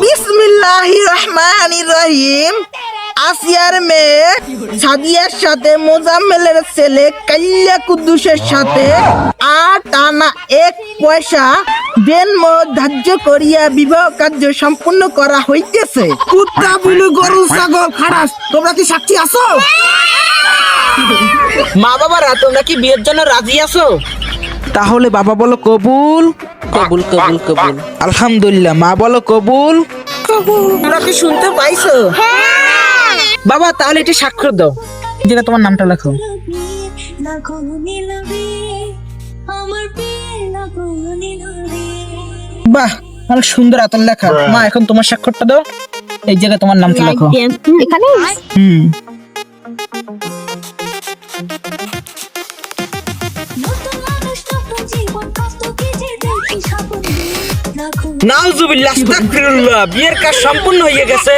বিসমিল্লাহির রহমানির রহিম। আসিয়ার মেয়ে সাদিয়ার সাথে মোজাম্মেলের ছেলে কাল্লা কুদ্দুসের সাথে 8 আনা 1 পয়সা বেনমোহ ধার্য করিয়া বিবাহ কার্য সম্পূর্ণ করা হইতেছে। কুত্তা বুলু গরু ছাগল খারাস, তোমরা কি সাক্ষী আছো? মা বাবারা তোমরা কি বিয়ের জন্য রাজি আছো? তাহলে বাবা বলো কবুল। কবুল কবুল কবুল। আলহামদুলিল্লাহ, মা বলো কবুল। তোমরা কি শুনতে পাইছো? বাবা তাহলে এটা স্বাক্ষর দাও। যেটা তোমার নামটা লেখো। বাহ, অনেক সুন্দর আতর লেখা। মা এখন তোমার স্বাক্ষরটা দাও। এই জায়গায় তোমার নামটা লেখো। এখানে হুম। নাউজুবিল্লাহ, আস্তাগফিরুল্লাহ, বিয়ের কাজ সম্পূর্ণ হয়ে গেছে।